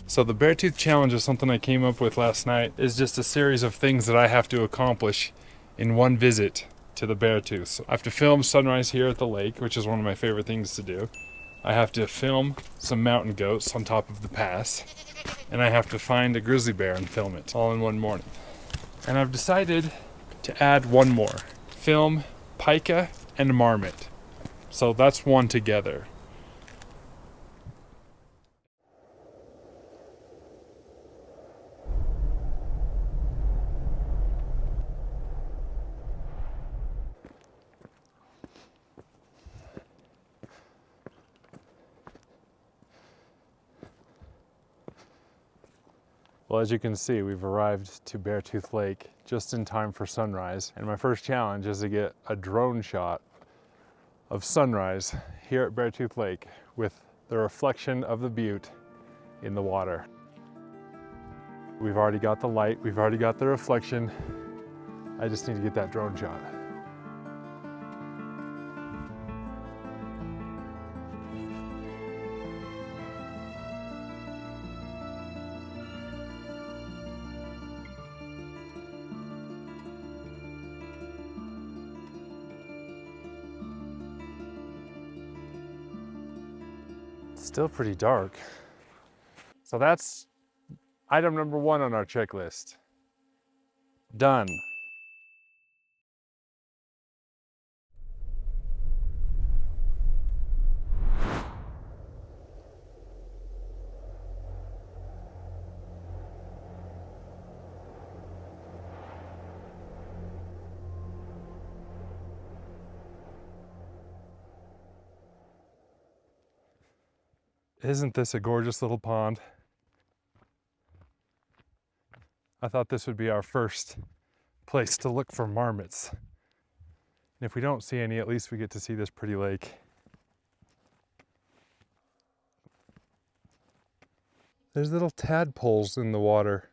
So the Beartooth Challenge is something I came up with last night. It's just a series of things that I have to accomplish in one visit to the Beartooth. So I have to film sunrise here at the lake, which is one of my favorite things to do. I have to film some mountain goats on top of the pass. And I have to find a grizzly bear and film it all in one morning. And I've decided to add one more. Film Pika and Marmot. So that's one together. Well, as you can see, we've arrived to Beartooth Lake just in time for sunrise. And my first challenge is to get a drone shot of sunrise here at Beartooth Lake with the reflection of the butte in the water. We've already got the light, we've already got the reflection. I just need to get that drone shot. Still pretty dark. So that's item number one on our checklist. Done. Isn't this a gorgeous little pond? I thought this would be our first place to look for marmots. And if we don't see any, at least we get to see this pretty lake. There's little tadpoles in the water.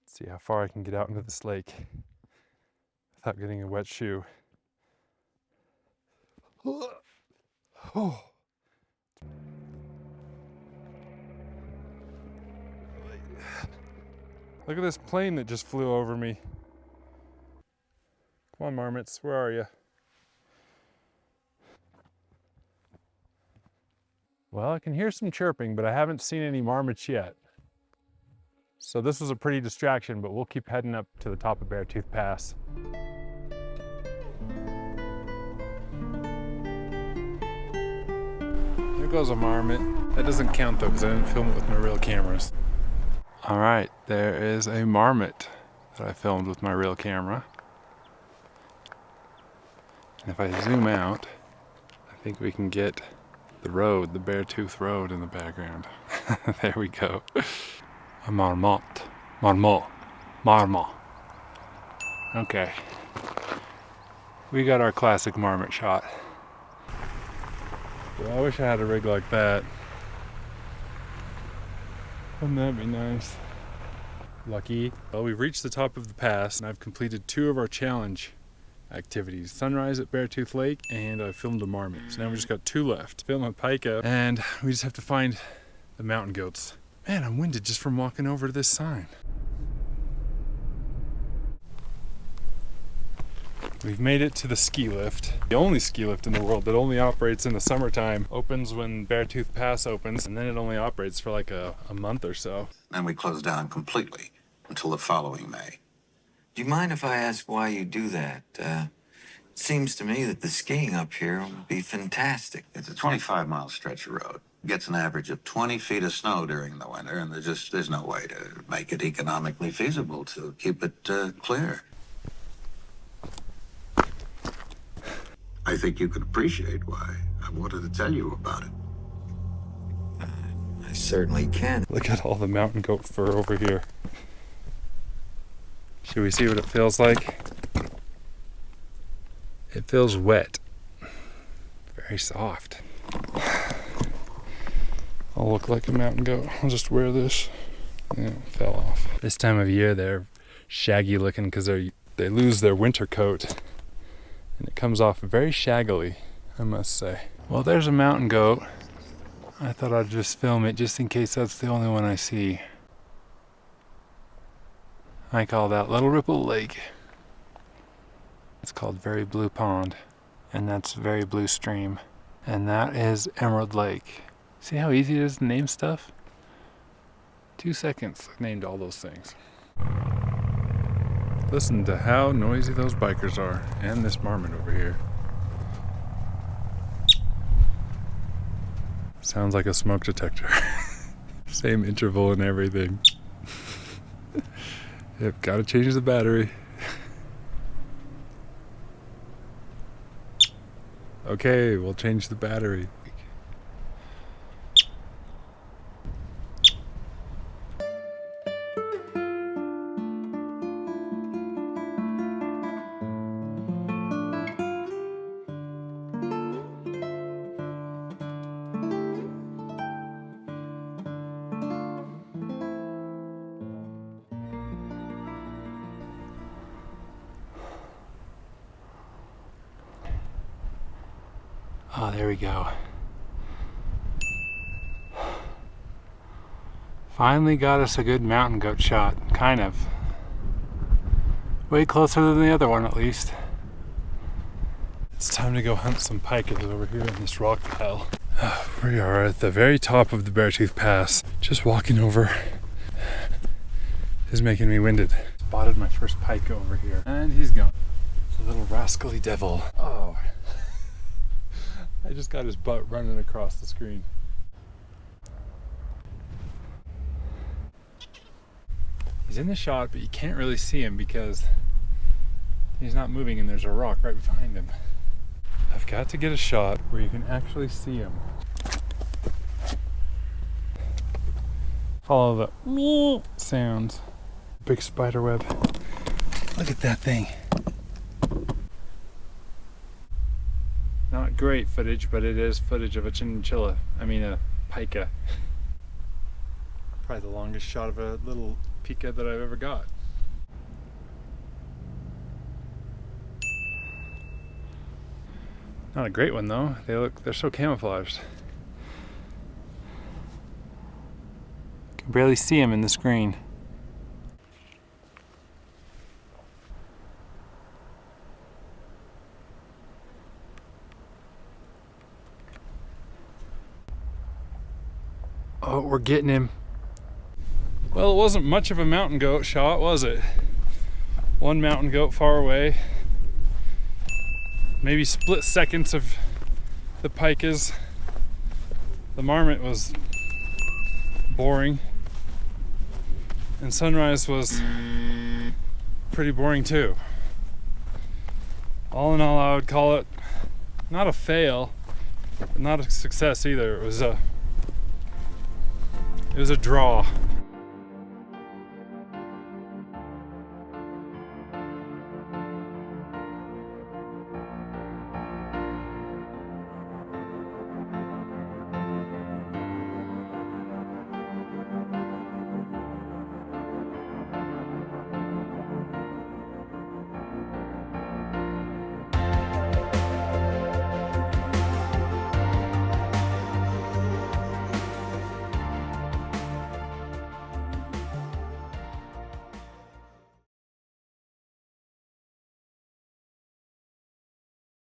Let's see how far I can get out into this lake without getting a wet shoe. Oh. Look at this plane that just flew over me. Come on, marmots, where are you? Well, I can hear some chirping, but I haven't seen any marmots yet. So this was a pretty distraction, but we'll keep heading up to the top of Beartooth Pass. There goes a marmot. That doesn't count though, because I didn't film it with my real cameras. All right, there is a marmot that I filmed with my real camera. And if I zoom out, I think we can get the road, the Beartooth Road in the background. There we go. A marmot. Marmot. Marmot. Okay. We got our classic marmot shot. Well, I wish I had a rig like that. Wouldn't that be nice? Lucky. Well, we've reached the top of the pass and I've completed 2 of our challenge activities. Sunrise at Beartooth Lake and I filmed a marmot. So now we just got 2 left. Film a pika and we just have to find the mountain goats. Man, I'm winded just from walking over to this sign. We've made it to the ski lift. The only ski lift in the world that only operates in the summertime. Opens when Beartooth Pass opens, and then it only operates for like a month or so. Then we close down completely until the following May. Do you mind if I ask why you do that? It seems to me that the skiing up here would be fantastic. It's a 25-mile stretch of road. Gets an average of 20 feet of snow during the winter, and there's no way to make it economically feasible to keep it clear. I think you could appreciate why I wanted to tell you about it. I certainly can. Look at all the mountain goat fur over here. Should we see what it feels like? It feels wet. Very soft. I'll look like a mountain goat. I'll just wear this. Yeah, it fell off. This time of year they're shaggy looking because they lose their winter coat. And it comes off very shaggily, I must say. Well, there's a mountain goat. I thought I'd just film it just in case that's the only one I see. I call that Little Ripple Lake. It's called Very Blue Pond, and that's Very Blue Stream. And that is Emerald Lake. See how easy it is to name stuff? 2 seconds, I named all those things. Listen to how noisy those bikers are, and this marmot over here. Sounds like a smoke detector. Same interval and everything. Yep, gotta change the battery. Okay, we'll change the battery. Oh, there we go. Finally got us a good mountain goat shot, kind of. Way closer than the other one, at least. It's time to go hunt some pikas over here in this rock pile. We are at the very top of the Beartooth Pass. Just walking over is making me winded. Spotted my first pika over here, and he's gone. It's a little rascally devil. Oh. I just got his butt running across the screen. He's in the shot, but you can't really see him because he's not moving and there's a rock right behind him. I've got to get a shot where you can actually see him. Follow the sounds. Big spider web. Look at that thing. Not great footage, but it is footage of a chinchilla. I mean a pika. Probably the longest shot of a little pika that I've ever got. Not a great one though. They're so camouflaged. Can barely see them in the screen. Oh, we're getting him. Well, it wasn't much of a mountain goat shot, was it? One mountain goat far away. Maybe split seconds of the pikas. The marmot was boring. And sunrise was pretty boring too. All in all, I would call it not a fail, but not a success either. It was a draw.